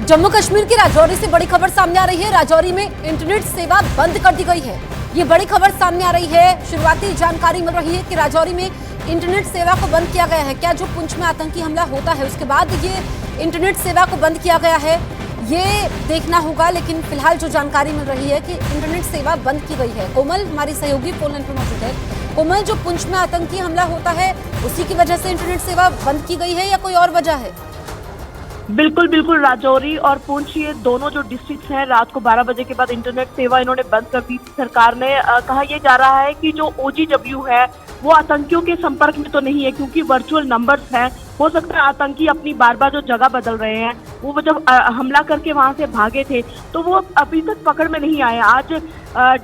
जम्मू कश्मीर के राजौरी से बड़ी खबर सामने आ रही है। राजौरी में इंटरनेट सेवा बंद कर दी गई है। ये बड़ी खबर सामने आ रही है। शुरुआती जानकारी मिल रही है कि राजौरी में इंटरनेट सेवा को बंद किया गया है। क्या जो पुंछ में आतंकी हमला होता है उसके बाद ये इंटरनेट सेवा को बंद किया गया है, ये देखना होगा। लेकिन फिलहाल जो जानकारी मिल रही है कि इंटरनेट सेवा बंद की गई है। कोमल हमारी सहयोगी फोन लाइन पर मौजूद है। कोमल, जो पुंछ में आतंकी हमला होता है उसी की वजह से इंटरनेट सेवा बंद की गई है या कोई और वजह है? बिल्कुल बिल्कुल, राजौरी और पुंछ ये दोनों जो डिस्ट्रिक्ट हैं, रात को 12 बजे के बाद इंटरनेट सेवा इन्होंने बंद कर दी। सरकार ने कहा यह जा रहा है कि जो OGW है वो आतंकियों के संपर्क में तो नहीं है, क्योंकि वर्चुअल नंबर्स हैं। हो सकता है आतंकी अपनी बार बार जो जगह बदल रहे हैं, वो जब हमला करके वहां से भागे थे तो वो अभी तक पकड़ में नहीं आए। आज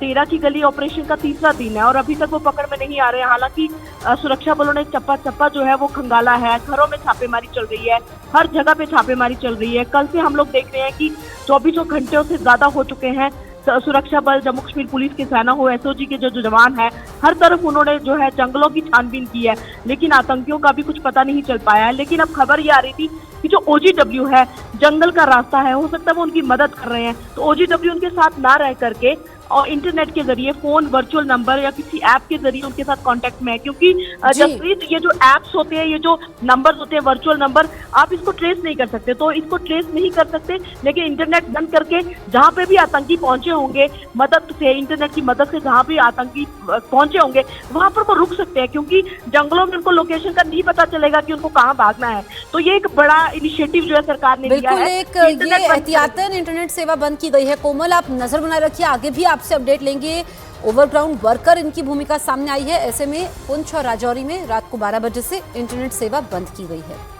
डेरा की गली ऑपरेशन का तीसरा दिन है और अभी तक वो पकड़ में नहीं आ रहे हैं। हालांकि सुरक्षा बलों ने चप्पा चप्पा जो है वो खंगाला है, घरों में छापेमारी चल रही है, हर जगह पे छापेमारी चल रही है। कल से हम लोग देख रहे हैं कि 24 घंटों से ज्यादा हो चुके हैं। सुरक्षा बल, जम्मू कश्मीर पुलिस की सेना हो, SOG के जो जवान है, हर तरफ उन्होंने जो है जंगलों की छानबीन की है, लेकिन आतंकियों का भी कुछ पता नहीं चल पाया है। लेकिन अब खबर ये आ रही थी कि जो OGW है, जंगल का रास्ता है, हो सकता है वो उनकी मदद कर रहे हैं। तो OGW उनके साथ ना रह करके और इंटरनेट के जरिए फोन, वर्चुअल नंबर या किसी ऐप के जरिए उनके साथ कांटेक्ट में है। क्योंकि जसप्रीत, ये जो ऐप्स होते हैं, ये जो नंबर्स होते हैं, वर्चुअल नंबर, आप इसको ट्रेस नहीं कर सकते। तो इसको ट्रेस नहीं कर सकते, लेकिन इंटरनेट बंद करके जहाँ पे भी आतंकी पहुंचे होंगे, मदद से, इंटरनेट की मदद से जहाँ भी आतंकी पहुंचे होंगे वहां पर वो रुक सकते हैं, क्योंकि जंगलों में उनको लोकेशन का नहीं पता चलेगा कि उनको कहाँ भागना है। तो ये एक बड़ा इनिशिएटिव जो है सरकार ने लिया है। एक ये एहतियातन इंटरनेट सेवा बंद की गई है। कोमल, आप नजर बनाए रखिए, आगे भी आपसे अपडेट लेंगे। ओवरग्राउंड वर्कर इनकी भूमिका सामने आई है। ऐसे में पुंछ और राजौरी में रात को 12 बजे से इंटरनेट सेवा बंद की गई है।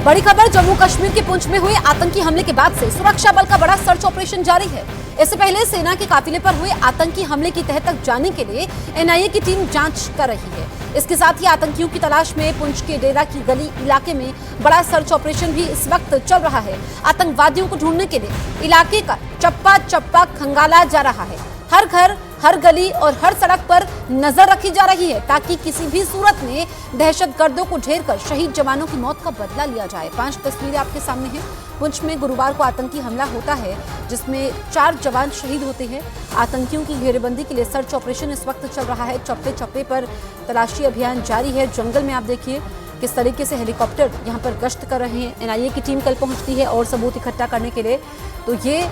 बड़ी खबर, जम्मू कश्मीर के पुंछ में हुए आतंकी हमले के बाद से सुरक्षा बल का बड़ा सर्च ऑपरेशन जारी है। इससे पहले सेना के काफिले पर हुए आतंकी हमले की तह तक जाने के लिए NIA की टीम जांच कर रही है। इसके साथ ही आतंकियों की तलाश में पुंछ के डेरा की गली इलाके में बड़ा सर्च ऑपरेशन भी इस वक्त चल रहा है। आतंकवादियों को ढूंढने के लिए इलाके का चप्पा चप्पा खंगाला जा रहा है। हर घर, हर गली और हर सड़क पर नजर रखी जा रही है ताकि किसी भी सूरत में दहशतगर्दों को घेर कर शहीद जवानों की मौत का बदला लिया जाए। 5 तस्वीरें आपके सामने हैं। पुंछ में गुरुवार को आतंकी हमला होता है जिसमें 4 जवान शहीद होते हैं। आतंकियों की घेरेबंदी के लिए सर्च ऑपरेशन इस वक्त चल रहा है। चप्पे चप्पे पर तलाशी अभियान जारी है। जंगल में आप देखिए किस तरीके से हेलीकॉप्टर यहाँ पर गश्त कर रहे हैं। NIA की टीम कल पहुंचती है और सबूत इकट्ठा करने के लिए। तो ये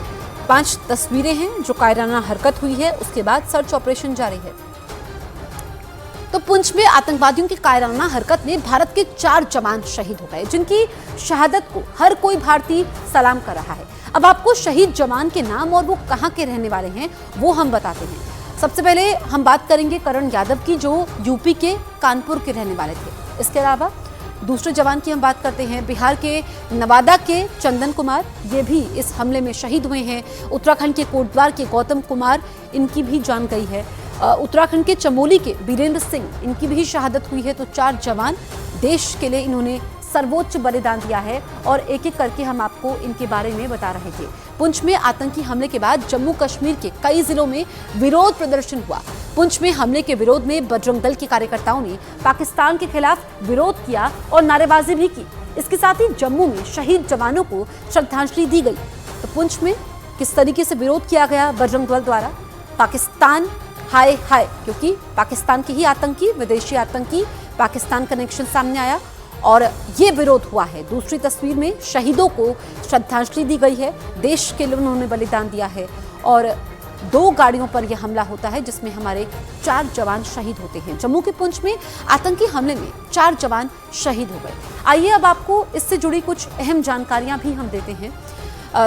5 तस्वीरें हैं जो कायराना हरकत हुई है, उसके बाद सर्च ऑपरेशन जारी है। तो पुंछ में आतंकवादियों की कायराना हरकत में भारत के 4 जवान शहीद हो गए, जिनकी शहादत को हर कोई भारतीय सलाम कर रहा है। अब आपको शहीद जवान के नाम और वो कहां के रहने वाले हैं वो हम बताते हैं। सबसे पहले हम बात करेंगे करण यादव की, जो UP के कानपुर के रहने वाले थे। इसके अलावा दूसरे जवान की हम बात करते हैं, बिहार के नवादा के चंदन कुमार, ये भी इस हमले में शहीद हुए हैं। उत्तराखंड के कोटद्वार के गौतम कुमार, इनकी भी जान गई है। उत्तराखंड के चमोली के वीरेंद्र सिंह, इनकी भी शहादत हुई है। तो 4 जवान देश के लिए इन्होंने सर्वोच्च बलिदान दिया है और एक एक करके हम आपको इनके बारे में बता रहे थे। पुंछ में आतंकी हमले के बाद जम्मू कश्मीर के कई जिलों में विरोध प्रदर्शन हुआ। पुंछ में हमले के विरोध में बजरंग दल के कार्यकर्ताओं ने पाकिस्तान के खिलाफ विरोध किया और नारेबाजी भी की। इसके साथ ही जम्मू में शहीद जवानों को श्रद्धांजलि दी गई। तो पुंछ में किस तरीके से विरोध किया गया बजरंग दल द्वारा? पाकिस्तान हाय हाय, क्योंकि पाकिस्तान के ही आतंकी, विदेशी आतंकी, पाकिस्तान कनेक्शन सामने आया और ये विरोध हुआ है। दूसरी तस्वीर में शहीदों को श्रद्धांजलि दी गई है। देश के लिए उन्होंने बलिदान दिया है और 2 गाड़ियों पर यह हमला होता है जिसमें हमारे 4 जवान शहीद होते हैं। जम्मू के पुंछ में आतंकी हमले में 4 जवान शहीद हो गए। आइए अब आपको इससे जुड़ी कुछ अहम जानकारियां भी हम देते हैं।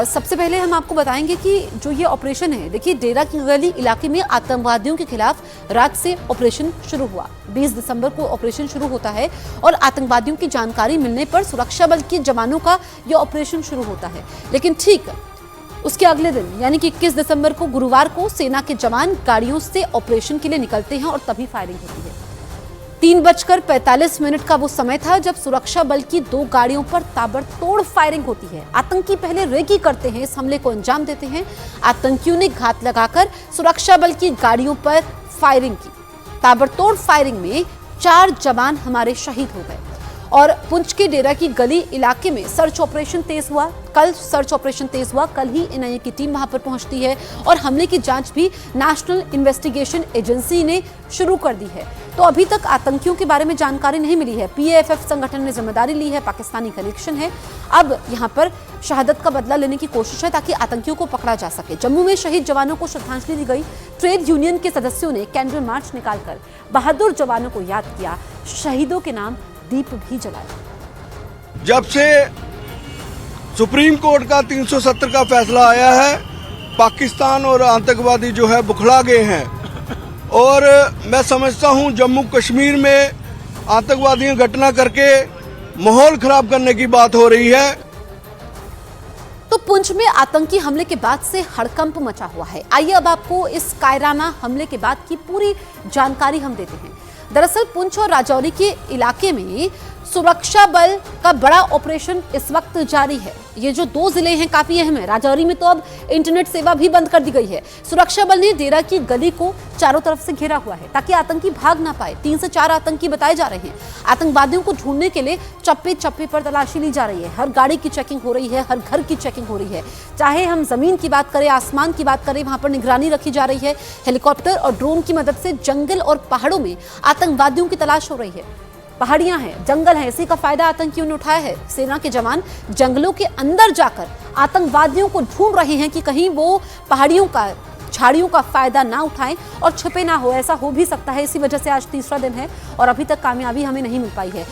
सबसे पहले हम आपको बताएंगे कि जो ये ऑपरेशन है, देखिए डेरा की गली इलाके में आतंकवादियों के खिलाफ रात से ऑपरेशन शुरू हुआ। 20 दिसंबर को ऑपरेशन शुरू होता है और आतंकवादियों की जानकारी मिलने पर सुरक्षा बल के जवानों का यह ऑपरेशन शुरू होता है। लेकिन ठीक उसके अगले दिन यानी कि 21 दिसंबर को गुरुवार को सेना के जवान गाड़ियों से ऑपरेशन के लिए निकलते हैं और तभी फायरिंग होती है। 3:45 का वो समय था जब सुरक्षा बल की 2 गाड़ियों पर ताबड़तोड़ फायरिंग होती है। आतंकी पहले रेकी करते हैं, इस हमले को अंजाम देते हैं। आतंकियों ने घात लगाकर सुरक्षा बल की गाड़ियों पर फायरिंग की। ताबड़तोड़ फायरिंग में 4 जवान हमारे शहीद हो गए और पुंछ के डेरा की गली इलाके में सर्च ऑपरेशन तेज हुआ। कल सर्च ऑपरेशन तेज हुआ, कल ही एनआईए की टीम वहां पर पहुंचती है और हमले की जांच भी नेशनल इन्वेस्टिगेशन एजेंसी ने शुरू कर दी है। तो अभी तक आतंकियों के बारे में जानकारी नहीं मिली है। पीएएफएफ संगठन ने जिम्मेदारी ली है, पाकिस्तानी कनेक्शन है। अब यहां पर शहादत का बदला लेने की कोशिश है ताकि आतंकियों को पकड़ा जा सके। जम्मू में शहीद जवानों को श्रद्धांजलि दी गई। ट्रेड यूनियन के सदस्यों ने कैंडल मार्च निकालकर बहादुर जवानों को याद किया। शहीदों के नाम दीप भी जलाए। जब से सुप्रीम कोर्ट का 370 का फैसला आया है, पाकिस्तान और आतंकवादी जो है बुखला गए हैं और मैं समझता हूं जम्मू कश्मीर में आतंकवादियों घटना करके माहौल खराब करने की बात हो रही है। तो पुंछ में आतंकी हमले के बाद से हड़कंप मचा हुआ है। आइए अब आपको इस कायराना हमले के बाद की पूरी जानकारी हम देते हैं। दरअसल पुंछ और राजौरी के इलाके में सुरक्षा बल का बड़ा ऑपरेशन इस वक्त जारी है। ये जो 2 जिले हैं काफी अहम है। राजौरी में तो अब इंटरनेट सेवा भी बंद कर दी गई है। सुरक्षा बल ने डेरा की गली को चारों तरफ से घेरा हुआ है ताकि आतंकी भाग ना पाए। 3 से 4 आतंकी बताए जा रहे हैं। आतंकवादियों को ढूंढने के लिए चप्पे चप्पे पर तलाशी ली जा रही है। हर गाड़ी की चेकिंग हो रही है, हर घर की चेकिंग हो रही है। चाहे हम जमीन की बात करें, आसमान की बात करें, वहां पर निगरानी रखी जा रही है। हेलीकॉप्टर और ड्रोन की मदद से जंगल और पहाड़ों में आतंकवादियों की तलाश हो रही है। पहाड़ियां हैं, जंगल है, इसी का फायदा आतंकियों ने उठाया है। सेना के जवान जंगलों के अंदर जाकर आतंकवादियों को ढूंढ रहे हैं कि कहीं वो पहाड़ियों का, झाड़ियों का फायदा ना उठाएं और छुपे ना हो। ऐसा हो भी सकता है, इसी वजह से आज तीसरा दिन है और अभी तक कामयाबी हमें नहीं मिल पाई है।